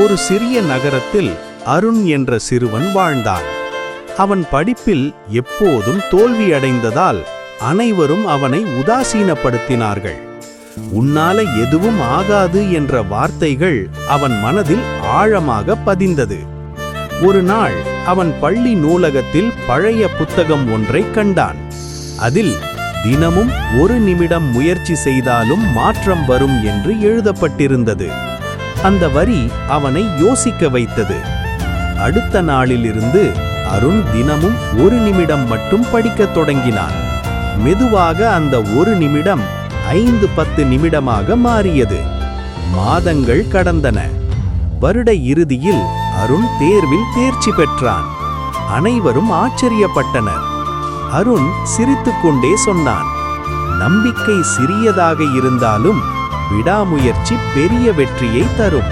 ஒரு சிறிய நகரத்தில் அருண் என்ற சிறுவன் வாழ்ந்தான். அவன் படிப்பில் எப்போதும் தோல்வியடைந்ததால் அனைவரும் அவனை உதாசீனப்படுத்தினார்கள். உன்னால எதுவும் ஆகாது என்ற வார்த்தைகள் அவன் மனதில் ஆழமாக பதிந்தது. ஒரு நாள் அவன் பள்ளி நூலகத்தில் பழைய புத்தகம் ஒன்றை கண்டான். அதில் தினமும் 1 நிமிடம் முயற்சி செய்தாலும் மாற்றம் வரும் என்று எழுதப்பட்டிருந்தது. அந்த வரி அவனை யோசிக்க வைத்தது. அடுத்த நாளிலிருந்து அருண் தினமும் 1 நிமிடம் மட்டும் படிக்கத் தொடங்கினான். மெதுவாக அந்த 1 நிமிடம் 5-10 நிமிடமாக மாறியது. மாதங்கள் கடந்தன. வருட இறுதியில் அருண் தேர்வில் தேர்ச்சி பெற்றான். அனைவரும் ஆச்சரியப்பட்டனர். அருண் சிரித்துக்கொண்டே சொன்னான், நம்பிக்கை சிறியதாக இருந்தாலும் விடாமுயற்சி பெரிய வெற்றியை தரும்.